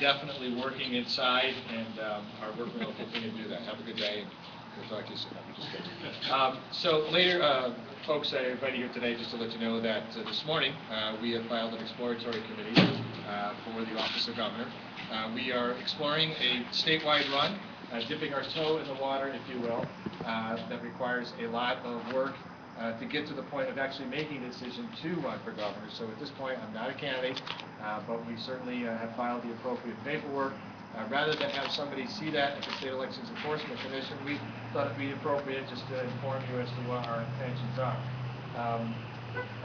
definitely working inside, and our workmen will continue to do that. Have a good day. We'll talk to you soon. I'm just kidding. So later, folks, I invite you here today just to let you know that this morning we have filed an exploratory committee for the Office of Governor. We are exploring a statewide run, dipping our toe in the water, if you will, that requires a lot of work to get to the point of actually making a decision to run for governor. So at this point, I'm not a candidate, but we certainly have filed the appropriate paperwork. Rather than have somebody see that at the State Elections Enforcement Commission, we thought it would be appropriate just to inform you as to what our intentions are.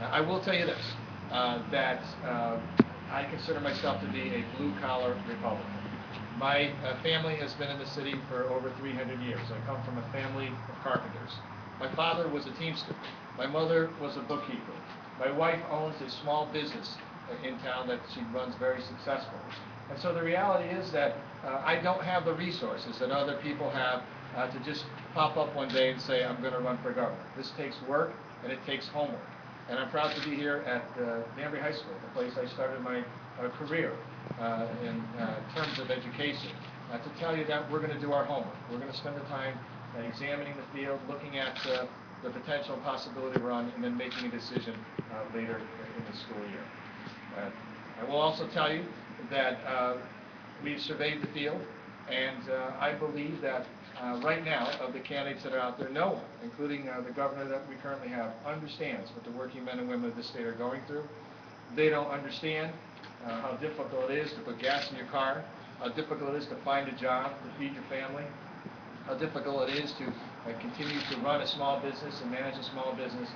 I will tell you this, that I consider myself to be a blue-collar Republican. My family has been in the city for over 300 years. I come from a family of carpenters. My father was a teamster. My mother was a bookkeeper. My wife owns a small business in town that she runs very successfully. And so the reality is that I don't have the resources that other people have to just pop up one day and say, I'm going to run for governor. This takes work and it takes homework. And I'm proud to be here at Danbury High School, the place I started my career in terms of education, to tell you that we're going to do our homework. We're going to spend the time examining the field, looking at the potential possibility run, and then making a decision later in the school year. I will also tell you that we've surveyed the field, and I believe that right now, of the candidates that are out there, no one, including the governor that we currently have, understands what the working men and women of this state are going through. They don't understand how difficult it is to put gas in your car, how difficult it is to find a job, to feed your family, how difficult it is to continue to run a small business and manage a small business.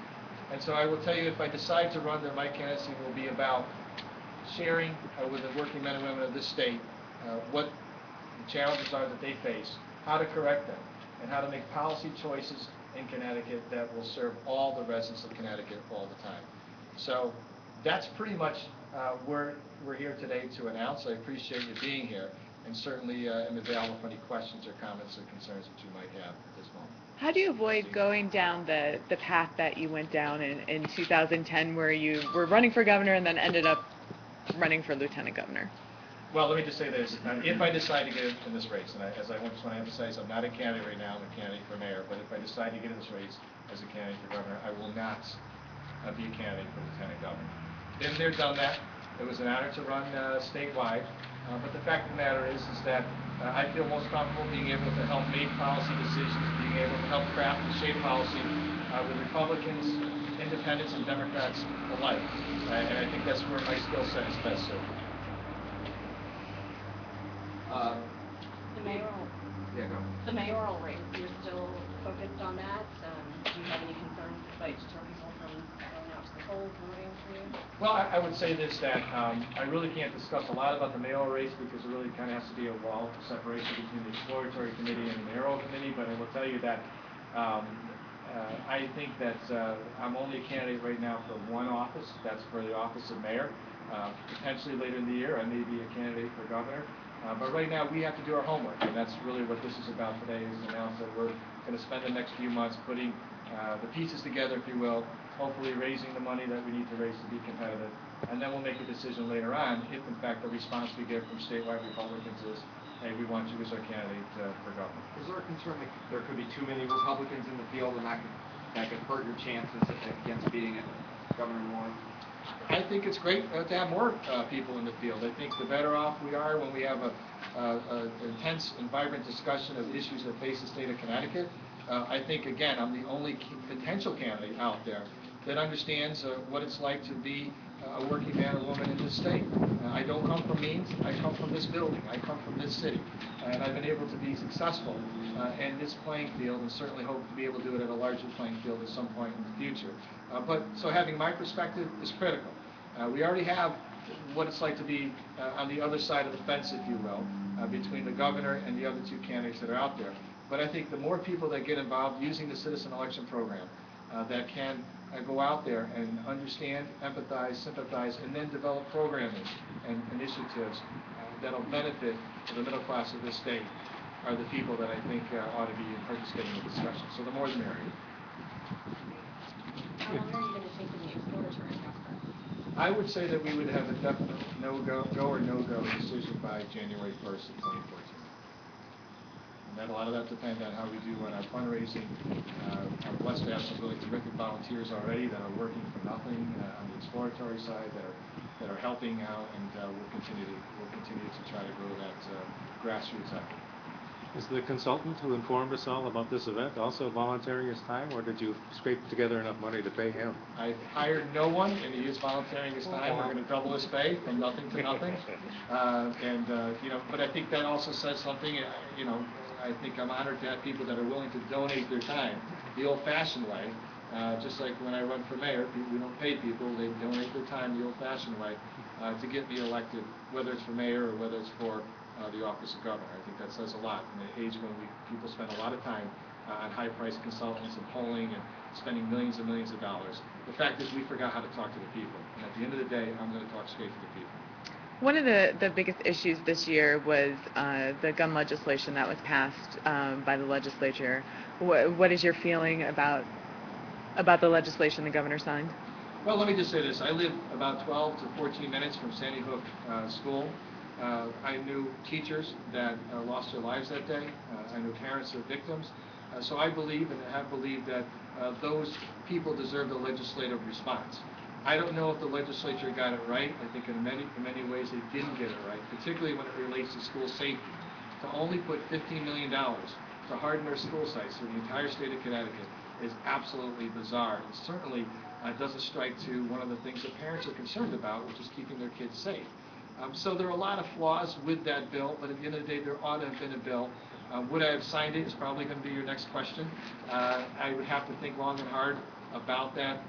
And so I will tell you, if I decide to run, then my candidacy will be about sharing with the working men and women of this state what the challenges are that they face, how to correct them, and how to make policy choices in Connecticut that will serve all the residents of Connecticut all the time. So that's pretty much where we're here today to announce. I appreciate you being here, and certainly am available for any questions or comments or concerns that you might have at this moment. How do you avoid going down the path that you went down in 2010, where you were running for governor and then ended up running for lieutenant governor? Well, let me just say this. If I decide to get in this race, and as I just want to emphasize, I'm not a candidate right now, I'm a candidate for mayor, but if I decide to get in this race as a candidate for governor, I will not be a candidate for lieutenant governor. Been there, done that. It was an honor to run statewide, but the fact of the matter is that I feel most comfortable being able to help make policy decisions, being able to help craft and shape policy with Republicans, Independents, and Democrats alike. And I think that's where my skill set is best served. The mayoral race, you're still focused on that? Do you have any concerns that might deter people from going out to the polls voting for you? Well, I would say this, that I really can't discuss a lot about the mayoral race because it really kind of has to be a wall of separation between the exploratory committee and the mayoral committee, but I will tell you that I think that I'm only a candidate right now for one office. That's for the office of mayor. Potentially later in the year, I may be a candidate for governor. But right now, we have to do our homework, and that's really what this is about today, is to announce that we're going to spend the next few months putting the pieces together, if you will, hopefully raising the money that we need to raise to be competitive, and then we'll make a decision later on if, in fact, the response we get from statewide Republicans is, hey, we want you as our candidate for governor. Is there a concern that there could be too many Republicans in the field and that could hurt your chances against beating Governor Moore? I think it's great to have more people in the field. I think the better off we are when we have an intense and vibrant discussion of issues that face the state of Connecticut. I think, again, I'm the only potential candidate out there that understands what it's like to be a working man or woman in this state. I don't come from means. I come from this building. I come from this city. And I've been able to be successful in this playing field, and certainly hope to be able to do it at a larger playing field at some point in the future. So having my perspective is critical. We already have what it's like to be on the other side of the fence, if you will, between the governor and the other two candidates that are out there. But I think the more people that get involved using the citizen election program that can go out there and understand, empathize, sympathize, and then develop programming and initiatives that'll benefit the middle class of this state are the people that I think ought to be participating in the discussion. So the more the merrier. How long are you going to take in the exploratory process? I would say that we would have a definite go or no-go decision by January 1st of 2014. And a lot of that depends on how we do on our fundraising. Our blessed to have some really terrific volunteers already that are working for nothing on the exploratory side that are helping out, and we'll continue to try to grow that grassroots effort. Is the consultant who informed us all about this event also volunteering his time, or did you scrape together enough money to pay him? I hired no one, and he is volunteering his time. We're going to double his pay from nothing to nothing. But I think that also says something. I think I'm honored to have people that are willing to donate their time the old-fashioned way. Just like when I run for mayor, we don't pay people; they donate their time the old-fashioned way to get me elected, whether it's for mayor or whether it's for the office of governor. I think that says a lot in an age when people spend a lot of time on high-priced consultants and polling and spending millions and millions of dollars. The fact is we forgot how to talk to the people. And at the end of the day, I'm going to talk straight to the people. One of the biggest issues this year was the gun legislation that was passed by the legislature. What is your feeling about the legislation the governor signed? Well, let me just say this. I live about 12 to 14 minutes from Sandy Hook School. I knew teachers that lost their lives that day. I knew parents of victims. So I believe and have believed that those people deserve a legislative response. I don't know if the legislature got it right. I think in many ways they didn't get it right, particularly when it relates to school safety. To only put $15 million to harden our school sites for the entire state of Connecticut is absolutely bizarre, and certainly doesn't strike to one of the things that parents are concerned about, which is keeping their kids safe. So there are a lot of flaws with that bill, but at the end of the day, there ought to have been a bill. Would I have signed it is probably going to be your next question. I would have to think long and hard about that,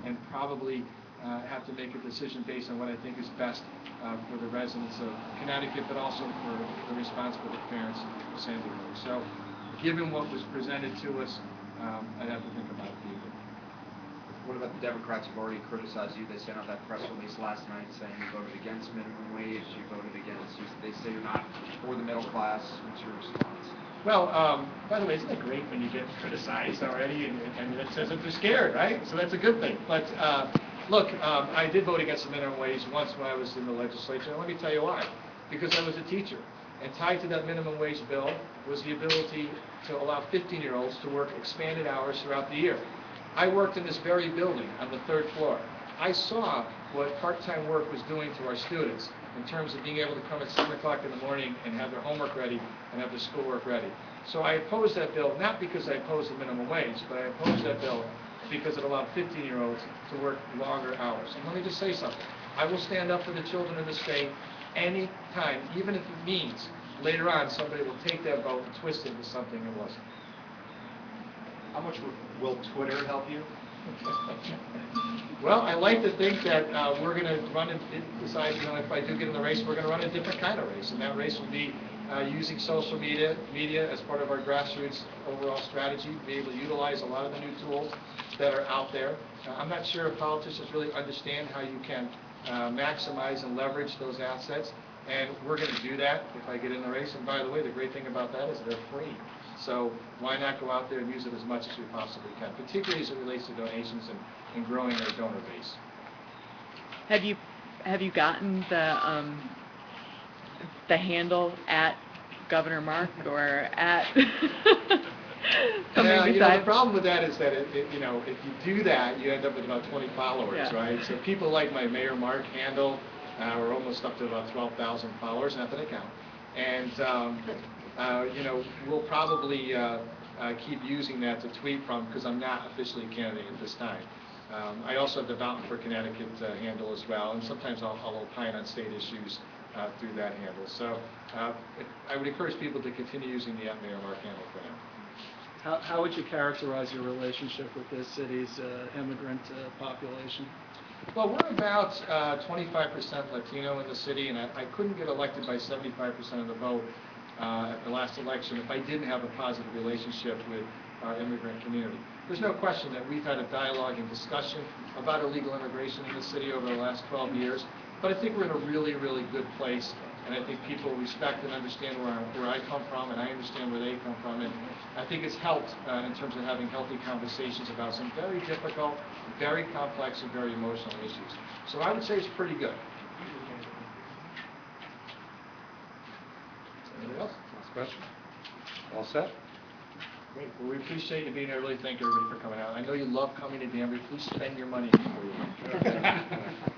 and probably have to make a decision based on what I think is best for the residents of Connecticut, but also for the responsible parents of Sandy Hook. So given what was presented to us, I'd have to think about it deeply. What about the Democrats who've already criticized you? They sent out that press release last night saying you voted against minimum wage, you voted against, they say you're not for the middle class. What's your response? Well, by the way, isn't it great when you get criticized already and it says that they're scared, right? So that's a good thing. But look, I did vote against the minimum wage once when I was in the legislature, and let me tell you why. Because I was a teacher. And tied to that minimum wage bill was the ability to allow 15-year-olds to work expanded hours throughout the year. I worked in this very building on the 3rd floor. I saw what part-time work was doing to our students in terms of being able to come at 7 o'clock in the morning and have their homework ready and have their schoolwork ready. So I opposed that bill, not because I opposed the minimum wage, but I opposed that bill because it allowed 15-year-olds to work longer hours. And let me just say something. I will stand up for the children of the state any time, even if it means later on somebody will take that vote and twist it into something it wasn't. How much will Twitter help you? Well, I like to think that we're going to run and decide, if I do get in the race, we're going to run a different kind of race. And that race will be using social media as part of our grassroots overall strategy, be able to utilize a lot of the new tools that are out there. I'm not sure if politicians really understand how you can maximize and leverage those assets. And we're going to do that if I get in the race. And by the way, the great thing about that is they're free. So why not go out there and use it as much as we possibly can, particularly as it relates to donations and growing our donor base. Have you gotten the handle at Governor Mark or at something besides? The problem with that is that if you do that, you end up with about 20 followers, right? So people like my Mayor Mark handle. We're almost up to about 12,000 followers, not that I count. And we'll probably keep using that to tweet from because I'm not officially a candidate at this time. I also have the Mountain for Connecticut handle as well, and sometimes I'll opine on state issues through that handle. So I would encourage people to continue using the @Mayor Mark handle for now. How would you characterize your relationship with this city's immigrant population? Well, we're about 25% Latino in the city, and I couldn't get elected by 75% of the vote at the last election if I didn't have a positive relationship with our immigrant community. There's no question that we've had a dialogue and discussion about illegal immigration in the city over the last 12 years, but I think we're in a really, really good place and I think people respect and understand where I come from, and I understand where they come from, and I think it's helped in terms of having healthy conversations about some very difficult, very complex, and very emotional issues. So I would say it's pretty good. Anybody else? Last question? All set? Great. Well, we appreciate you being here. I really thank everybody for coming out. I know you love coming to Danbury. Please spend your money before you leave.